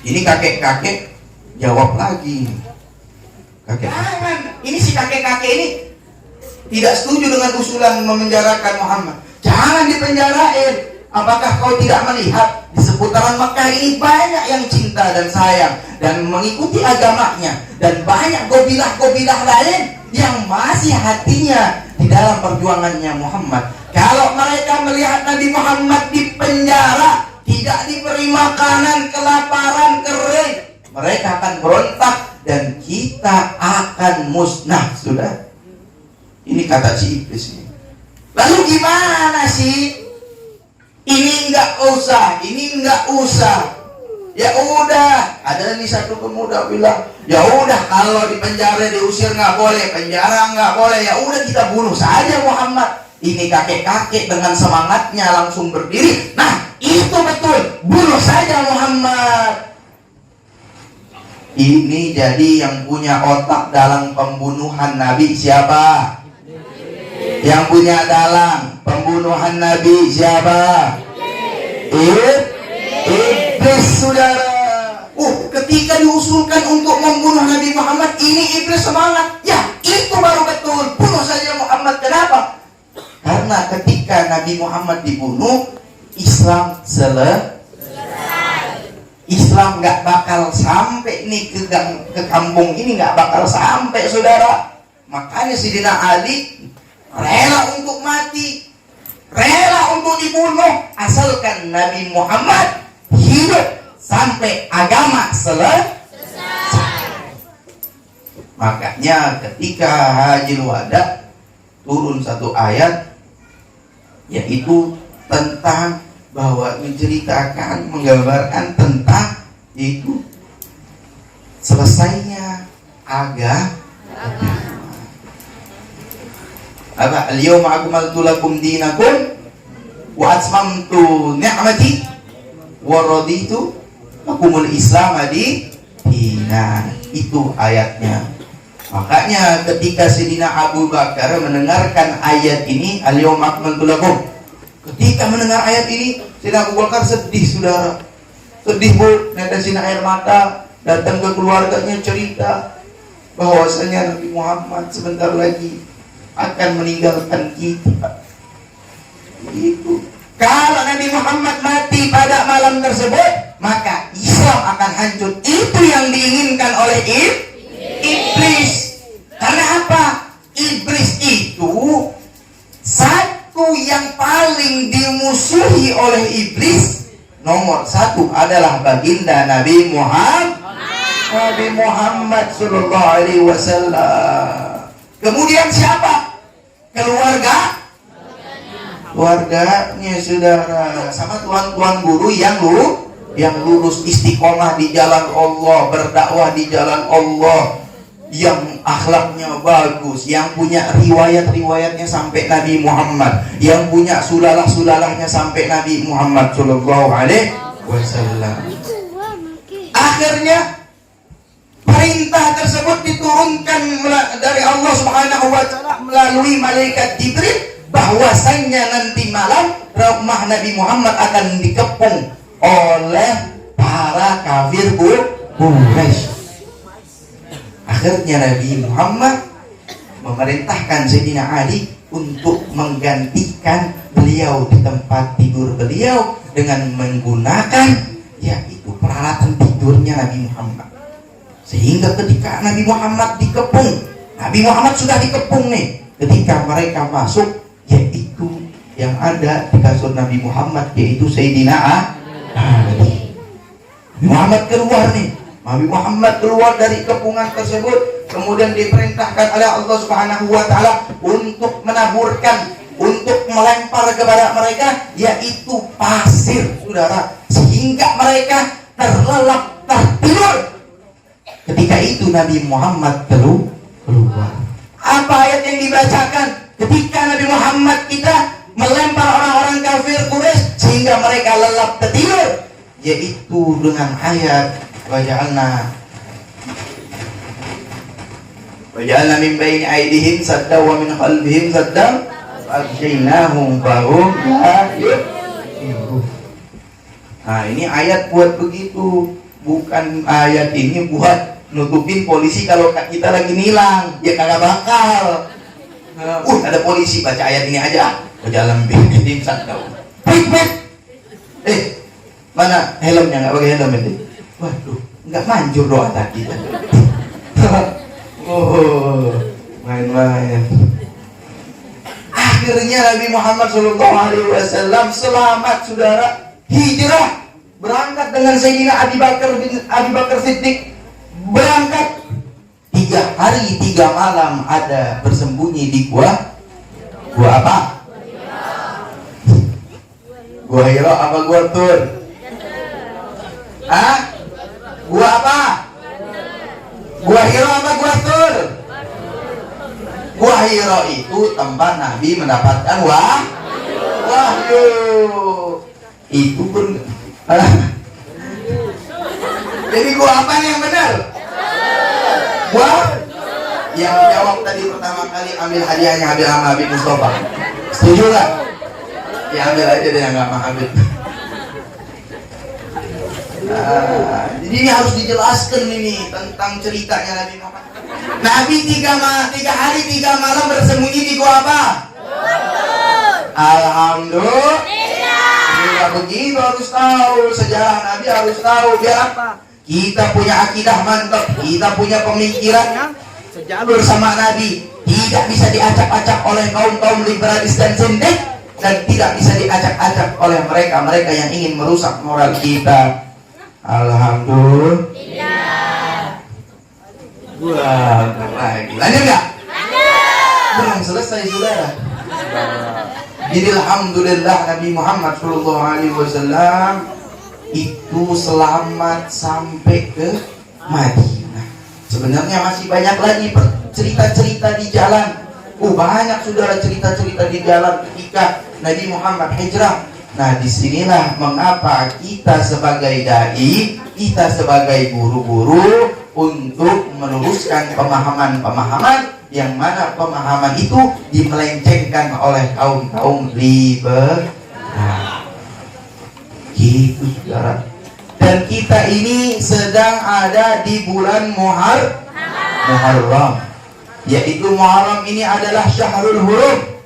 Ini kakek-kakek jawab lagi. Jangan. Ini si kakek-kakek ini tidak setuju dengan usulan memenjarakan Muhammad. Jangan dipenjarain. Apakah kau tidak melihat di seputaran Mekah ini banyak yang cinta dan sayang dan mengikuti agamanya, dan banyak gobilah-gobilah lain yang masih hatinya di dalam perjuangannya Muhammad. Kalau mereka melihat Nabi Muhammad di penjara, tidak diberi makanan, kelaparan, kering, mereka akan berontak dan kita akan musnah. Sudah, ini kata si iblis ini. Lalu gimana sih? Ini enggak usah, ini enggak usah. Ya udah, ada nih satu pemuda bilang, ya udah kalau di penjara diusir nggak boleh, penjara nggak boleh, ya udah kita bunuh saja Muhammad. Ini kakek-kakek dengan semangatnya langsung berdiri. Nah, itu betul, bunuh saja Muhammad. Ini jadi yang punya otak dalam pembunuhan Nabi siapa? Yang punya dalang pembunuhan Nabi siapa? Iblis, saudara. Ketika diusulkan untuk membunuh Nabi Muhammad, ini iblis semangat. Ya, itu baru betul, bunuh saja Muhammad. Kenapa? Karena ketika Nabi Muhammad dibunuh, Islam selesai. Islam nggak bakal sampai nih ke kampung ini, nggak bakal sampai, saudara. Makanya Sayyidina Ali rela untuk mati, rela untuk dibunuh, asalkan Nabi Muhammad hidup sampai agama selesai. Makanya ketika Hajjil Wada turun satu ayat, yaitu tentang bahwa menceritakan, menggambarkan tentang itu selesainya agama. Apa? Al-yawma akmaltu lakum dinakum wa atmamtu ni'mati wa raditu lakumul Islam dinan. Itu ayatnya. Makanya ketika Sayyidina Abu Bakar mendengarkan ayat ini, al-yawma akmaltu lakum, ketika mendengar ayat ini, Sayyidina Abu Bakar sedih, saudara. Sedih, Bu, netesin air mata, datang ke keluarganya cerita bahwasanya Nabi Muhammad sebentar lagi akan meninggalkan kita. Itu. Kalau Nabi Muhammad mati pada malam tersebut, maka Islam akan hancur. Itu yang diinginkan oleh iblis. Karena apa? Iblis itu satu yang paling dimusuhi oleh iblis. Nomor satu adalah baginda Nabi Muhammad Sallallahu Alaihi Wasallam. Kemudian siapa? Keluarganya, saudara. Sama tuan-tuan guru yang lurus, istiqomah di jalan Allah, berdakwah di jalan Allah, yang akhlaknya bagus, yang punya riwayat-riwayatnya sampai Nabi Muhammad, yang punya sulalah-sulalahnya sampai Nabi Muhammad Sallallahu Alaihi Wasallam. Akhirnya perintah tersebut diturunkan dari Allah Subhanahu wa Ta'ala melalui malaikat Jibril, bahwasanya nanti malam rumah Nabi Muhammad akan dikepung oleh para kafir Quraisy. Akhirnya Nabi Muhammad memerintahkan Sayyidina Ali untuk menggantikan beliau di tempat tidur beliau dengan menggunakan yaitu peralatan tidurnya Nabi Muhammad. Sehingga ketika Nabi Muhammad dikepung, Nabi Muhammad sudah dikepung nih, ketika mereka masuk, yaitu yang ada di kasur Nabi Muhammad, yaitu Sayyidina Ali. Nabi Muhammad keluar nih, Nabi Muhammad keluar dari kepungan tersebut, kemudian diperintahkan oleh Allah Subhanahu wa Ta'ala untuk menaburkan, untuk melempar kepada mereka, yaitu pasir, saudara, sehingga mereka terlelap, tertidur. Ketika itu Nabi Muhammad keluar. Apa ayat yang dibacakan? Ketika Nabi Muhammad kita melempar orang-orang kafir Quraisy sehingga mereka lelap tertidur, yaitu dengan ayat waja'alna min baini aydihim sadda wa min khalfihim sadda fa'aghshaynahum fahum la yubsirun. Nah, ini ayat buat begitu, bukan ayat ini buat nutupin polisi kalau kita lagi nilang, ya kagak bakal. Ada polisi, baca ayat ini aja. Berjalan bikin tahu. Mana helmnya? Nggak pakai helm ini. Waduh, nggak manjur doa tadi. Oh, main-main. Akhirnya Nabi Muhammad SAW selamat, saudara, hijrah, berangkat dengan Sayyidina Abi Bakar Siddiq, berangkat 3 hari 3 malam ada bersembunyi di gua apa? Gua Hira apa gua Tur? Gua apa? Gua Hira apa gua Tur? Gua Hira itu tempat Nabi mendapatkan wahyu. Itu pun jadi gua apa yang benar? Gua yang jawab tadi pertama kali ambil hadiahnya Habib sama Habib Mustafa. Setuju gak? Ya ambil aja deh yang gak mau Habib. Jadi ini harus dijelaskan ini tentang ceritanya Nabi Muhammad. Nabi 3 hari 3 malam bersembunyi di gua apa? Alhamdulillah. Tidak begitu, harus tahu sejarah Nabi, harus tahu biar apa? Kita punya akidah mantap, kita punya pemikiran yang sejalur sama Nabi, tidak bisa diacak-acak oleh kaum liberalis dan sindik, dan tidak bisa diacak-acak oleh mereka yang ingin merusak moral kita. Alhamdulillah. Wah, lagi. Lanjut nggak? Belum selesai, saudara. Jadi alhamdulillah Nabi Muhammad SAW itu selamat sampai ke Madinah. Sebenarnya masih banyak lagi cerita-cerita di jalan. Banyak saudara cerita-cerita di jalan ketika Nabi Muhammad hijrah. Nah, disinilah mengapa kita sebagai dai, kita sebagai guru-guru untuk meluruskan pemahaman-pemahaman yang mana pemahaman itu dimelencengkan oleh kaum liberal. Gitu saudara. Dan kita ini sedang ada di bulan Muharram. Yaitu Muharram ini adalah Syahrul Hurum,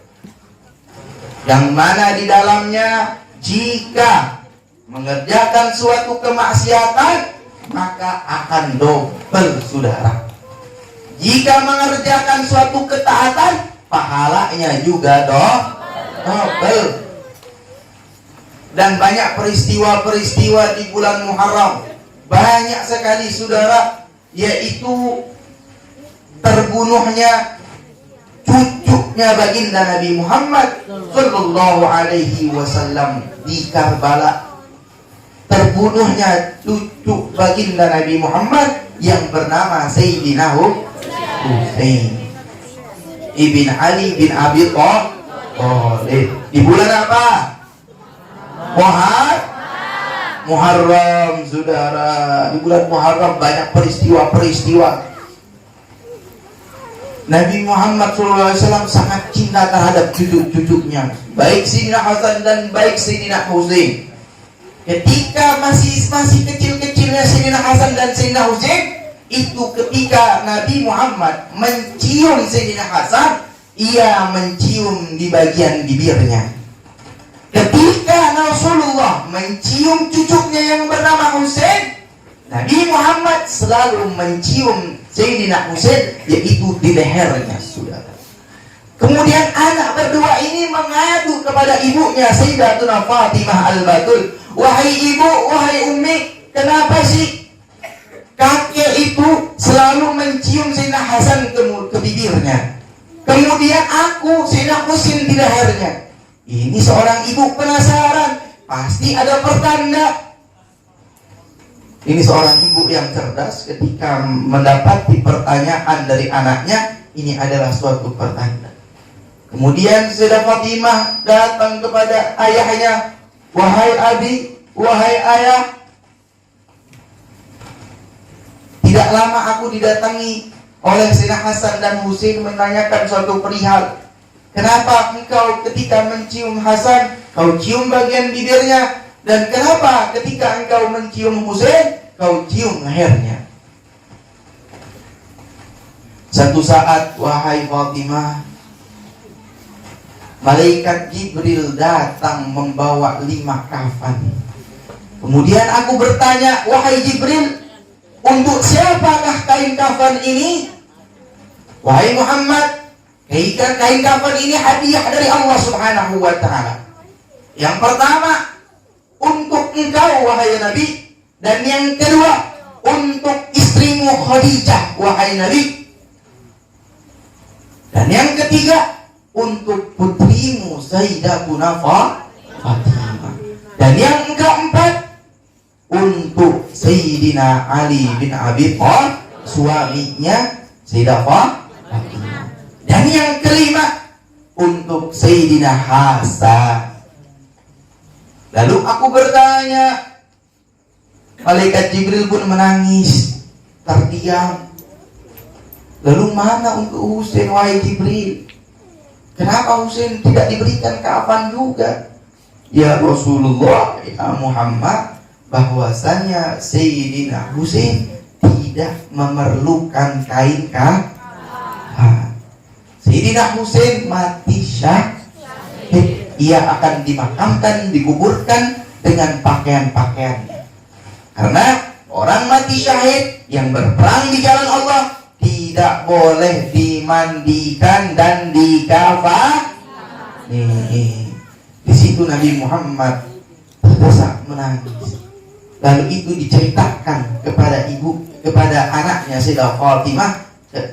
yang mana di dalamnya jika mengerjakan suatu kemaksiatan maka akan double, saudara. Jika mengerjakan suatu ketaatan, pahalanya juga double. Dan banyak peristiwa-peristiwa di bulan Muharram, banyak sekali saudara, yaitu terbunuhnya cucunya baginda Nabi Muhammad Sallallahu Alaihi Wasallam di Karbala. Terbunuhnya cucu baginda Nabi Muhammad yang bernama Sayyidina Husain ibn Ali bin Abi Thalib. Di bulan apa? Muharram, saudara. Di bulan Muharram banyak peristiwa-peristiwa. Nabi Muhammad SAW sangat cinta terhadap cucu-cucunya, baik Sayyidina Hasan dan baik Sayyidina Husain. Ketika masih kecil-kecilnya Sayyidina Hasan dan Sayyidina Husain, itu ketika Nabi Muhammad mencium Sayyidina Hasan, ia mencium di bagian bibirnya. Ketika Rasulullah mencium cucunya yang bernama Husain, Nabi Muhammad selalu mencium Sayyidina Husain, yaitu di lehernya, saudara. Kemudian anak berdua ini mengadu kepada ibunya Sayyidatuna Fatimah Al-Batul, "Wahai ibu, wahai ummi, kenapa sih kakek itu selalu mencium Sayyidina Hasan ke bibirnya, kemudian aku Sayyidina Husain di lehernya?" Ini seorang ibu penasaran, pasti ada pertanda. Ini seorang ibu yang cerdas, ketika mendapati pertanyaan dari anaknya, ini adalah suatu pertanda. Kemudian Sayyidah Fatimah datang kepada ayahnya, "Wahai abi, wahai ayah, tidak lama aku didatangi oleh Sayyidina Hasan dan Husain menanyakan suatu perihal. Kenapa engkau ketika mencium Hasan, kau cium bagian bibirnya? Dan kenapa ketika engkau mencium Husain, kau cium lehernya?" Satu saat, "Wahai Fatimah, Malaikat Jibril datang membawa 5 kafan. Kemudian aku bertanya, wahai Jibril, untuk siapakah kain kafan ini? Wahai Muhammad, kain kafan ini hadiah dari Allah Subhanahu wa ta'ala. Yang pertama, untuk engkau wahai Nabi. Dan yang kedua, untuk istrimu Khadijah wahai Nabi. Dan yang ketiga, untuk putrimu Sayyidatuna Fatimah. Dan yang keempat, untuk Sayyidina Ali bin Abi Thalib, suaminya Sayyidah Fatimah. Dan yang kelima, untuk Sayyidina Hasan. Lalu aku bertanya, Malaikat Jibril pun menangis, terdiam. Lalu mana untuk Husain wahai Jibril? Kenapa Husain tidak diberikan kafan juga? Ya Rasulullah, ya Muhammad, bahwasanya Sayyidina Husain tidak memerlukan kain kafan. Sayyidina Husain mati syahid. Ia akan dimakamkan, dikuburkan dengan pakaian-pakaiannya. Karena orang mati syahid yang berperang di jalan Allah tidak boleh dimandikan dan dikafani. Di situ Nabi Muhammad terdesak menangis. Lalu itu diceritakan kepada anaknya Sayyidah Fatimah,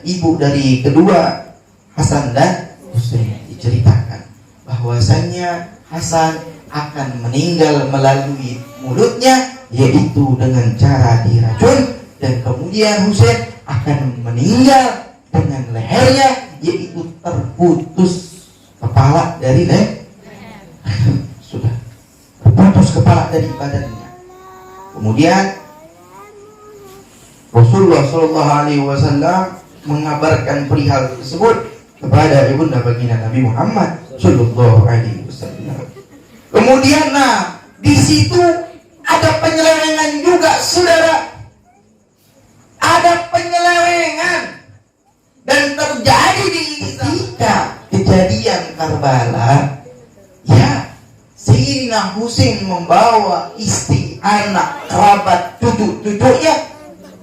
ibu dari kedua Hasan dan Husain. Diceritakan bahwasanya Hasan akan meninggal melalui mulutnya, yaitu dengan cara diracun, dan kemudian Husain akan meninggal dengan lehernya, yaitu terputus kepala dari leher. Sudah terputus kepala dari badannya. Kemudian Rasulullah SAW mengabarkan perihal tersebut kepada ibunda baginda Nabi Muhammad SAW. Kemudian, di situ ada penyelewengan juga, saudara. Ada penyelewengan dan terjadi di ketika kejadian Karbala. Ya, Sayyidina Husain membawa istri, anak, kerabat, cucu-cucunya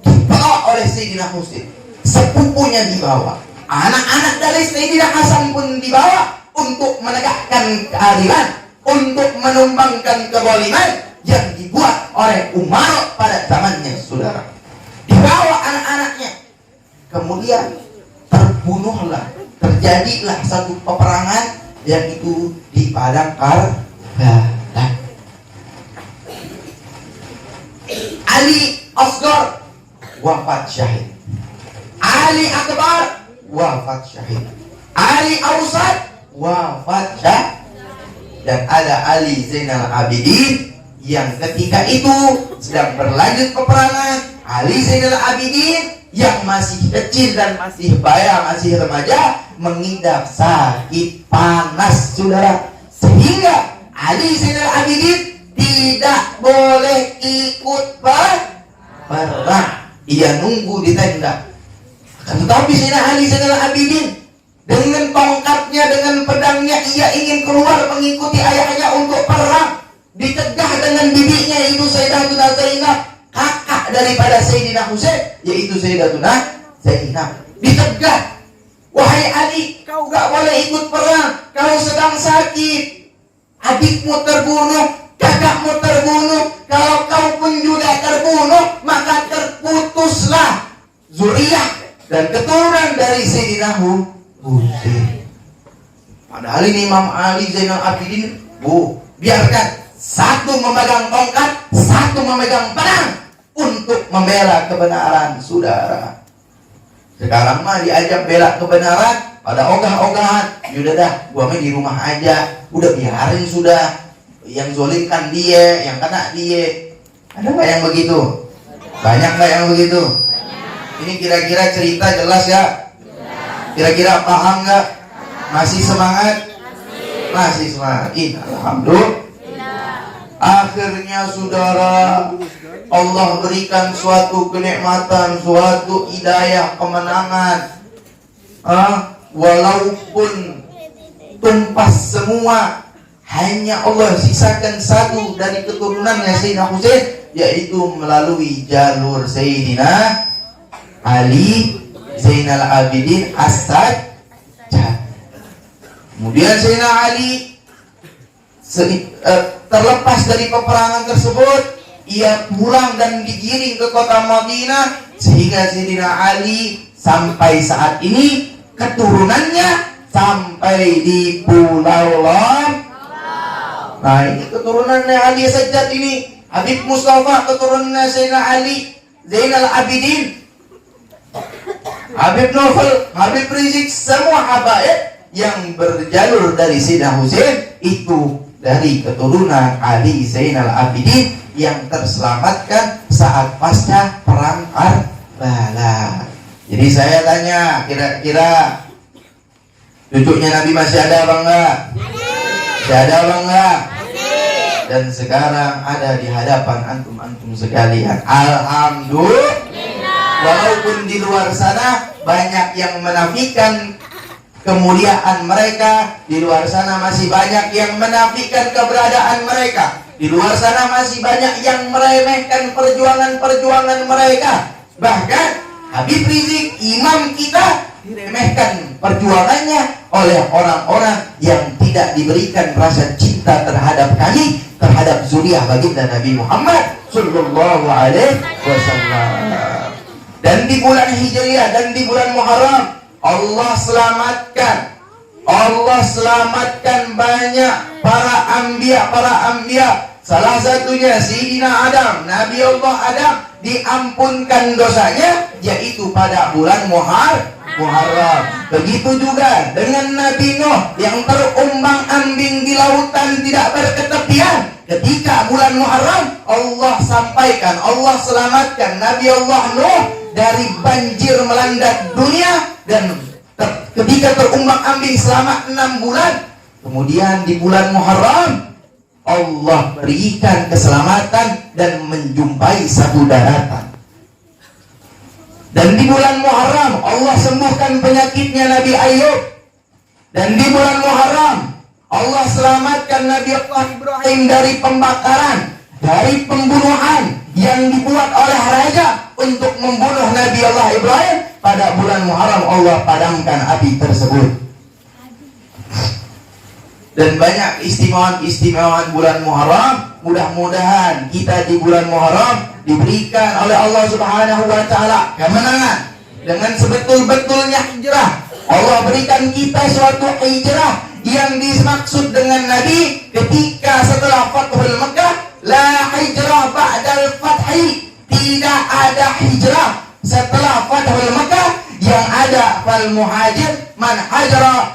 dibawa oleh Sayyidina Husain. Sepupunya dibawa. Anak-anak dari Sayyidina Hasan pun dibawa untuk menegakkan keadilan, untuk menumbangkan kezaliman yang dibuat oleh Umar pada zamannya, saudara. Dibawa anak-anaknya. Kemudian terbunuhlah, terjadilah satu peperangan, yang itu di padang Karbala. Ali Asghar wafat syahid. Ali Akbar wafat syahid. Ali Ausad wafat syahid. Dan ada Ali Zainal Abidin yang ketika itu sedang berlanjut peperangan. Ali Zainal Abidin yang masih kecil dan masih baya, masih remaja, mengidap sakit panas, saudara. Sehingga Ali Zainal Abidin tidak boleh ikut perang. Ia nunggu di tenda. Tetapi Sayyidina Ali Zainal Abidin dengan tongkatnya, dengan pedangnya, ia ingin keluar mengikuti ayahnya untuk perang. Dicegah dengan bibinya, itu Sayyidatuna Zainab, kakak daripada Sayyidina Husain, yaitu Sayyidatuna Zainab. Dicegah, wahai Ali, kau gak boleh ikut perang, kau sedang sakit. Adikmu terbunuh, kakakmu terbunuh. Kalau kau pun juga terbunuh, maka terputuslah zuriyah dan keturunan dari Sayyidina Husain. Padahal ini Imam Ali Zainal Abidin, biarkan satu memegang tongkat, satu memegang pedang untuk membela kebenaran, saudara. Sekarang mah diajak bela kebenaran pada ogah-ogahan. Yaudah dah, gua mah di rumah aja, udah biarin sudah. Yang zolimkan dia, yang kena dia. Ada nggak yang begitu? Banyak nggak yang begitu? Ini kira-kira cerita jelas ya? Kira-kira paham nggak? Masih semangat? Masih semangat. Alhamdulillah. Akhirnya saudara, Allah berikan suatu kenikmatan, suatu hidayah, kemenangan. Walaupun tumpas semua. Hanya Allah sisakan satu dari keturunannya Sayyidina Husain, yaitu melalui jalur Sayyidina Ali Zainal Abidin As-Sajjad. Kemudian Sayyidina Ali terlepas dari peperangan tersebut, ia pulang dan digiring ke kota Madinah, sehingga Sayyidina Ali sampai saat ini keturunannya sampai di Pulau Lombok. Nah, ini keturunannya Ali Sajjad ini. Habib Mustafa keturunannya Sayyidina Ali Zainal Abidin, Habib Novel, Habib Rizik, semua habaib yang berjalur dari Sayyidina Husain itu dari keturunan Ali Zainal Abidin yang terselamatkan saat pasca perang Karbala. Jadi saya tanya, kira-kira cucunya Nabi masih ada apa enggak? Masih ada apa enggak? Dan sekarang ada di hadapan antum-antum sekalian. Alhamdulillah. Walaupun di luar sana banyak yang menafikan kemuliaan mereka, di luar sana masih banyak yang menafikan keberadaan mereka, di luar sana masih banyak yang meremehkan perjuangan-perjuangan mereka. Bahkan Habib Rizik, imam kita, diremehkan perjuangannya oleh orang-orang yang tidak diberikan rasa cinta terhadap kami, terhadap zuriyah baginda Nabi Muhammad sallallahu alaihi wasallam. Dan di bulan Hijriah dan di bulan Muharram, Allah selamatkan banyak para anbiya. Salah satunya Sayyidina Adam, Nabi Allah Adam, diampunkan dosanya yaitu pada bulan Muharram. Begitu juga dengan Nabi Nuh yang terumbang-ambing di lautan tidak berketepian. Ketika bulan Muharram, Allah sampaikan, Allah selamatkan Nabi Allah Nuh dari banjir melanda dunia, dan ketika terumbang-ambing selama 6 bulan. Kemudian di bulan Muharram Allah berikan keselamatan dan menjumpai satu daratan. Dan di bulan Muharram Allah sembuhkan penyakitnya Nabi Ayub. Dan di bulan Muharram Allah selamatkan Nabi Allah Ibrahim dari pembakaran, dari pembunuhan yang dibuat oleh raja untuk membunuh Nabi Allah Ibrahim. Pada bulan Muharram Allah padamkan api tersebut. Dan banyak istimewaan bulan Muharram. Mudah-mudahan kita di bulan Muharram diberikan oleh Allah Subhanahu wa taala kemenangan dengan sebetul-betulnya hijrah. Allah berikan kita suatu hijrah yang dimaksud dengan Nabi ketika setelah Fathul Mekah, la hijrah ba'dal fathi, tidak ada hijrah setelah Fathul Mekah. Yang ada fal muhajir man hajra,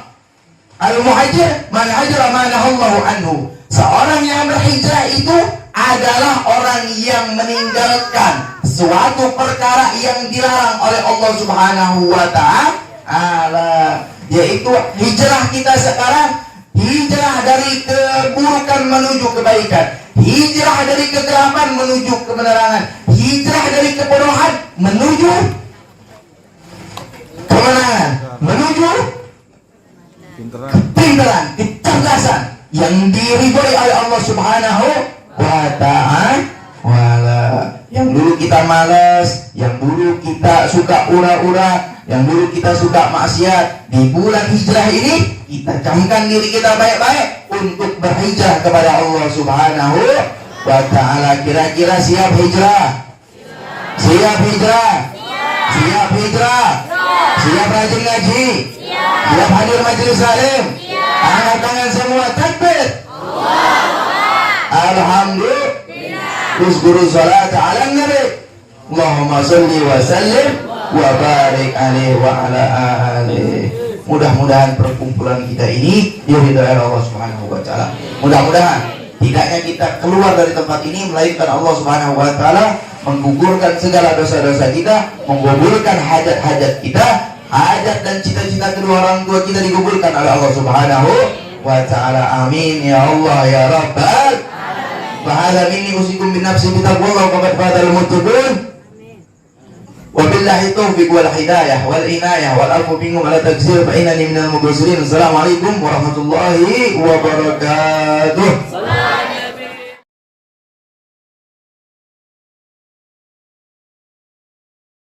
al muhajir man hajra ma nahallahu anhu. Seorang yang berhijrah itu adalah orang yang meninggalkan suatu perkara yang dilarang oleh Allah Subhanahu wa taala, yaitu hijrah kita sekarang, hijrah dari keburukan menuju kebaikan, hijrah dari kegelapan menuju kebenaran, hijrah dari kebodohan menuju kemenangan, menuju kepintaran, kecerdasan yang diridhoi oleh Allah Subhanahu wa ta'ala. Yang dulu kita malas, yang dulu kita suka ura-ura, yang dulu kita suka maksiat, di bulan hijrah ini kita camkan diri kita baik-baik untuk berhijrah kepada Allah Subhanahu wa ta'ala. Kira-kira siap hijrah? Siap hijrah? Siap hijrah? Siap rajin ngaji? Siap hadir majelis salim? Angkat tangan semua, takbir. Alhamdulillah. Terus guru salat ala nabi. Allahumma salli wa sallim wa barik alaihi wa ala alihi. Mudah-mudahan perkumpulan kita ini diridhai Allah Subhanahu wa taala. Mudah-mudahan tidaknya kita keluar dari tempat ini melainkan Allah Subhanahu wa taala menggugurkan segala dosa-dosa kita, menggugurkan hajat-hajat kita, hajat dan cita-cita kedua orang tua kita digugurkan oleh Allah Subhanahu wa taala. Amin ya Allah ya Rabbal alamin. Minni usikum bin nafsi bitaqwallah wa qad fadal muttaqun. Wabillahi taufiq wal hidayah wal inayah wal afu minkum ala taksir fa innani minal muqsirin. Assalamualaikum warahmatullahi wabarakatuh.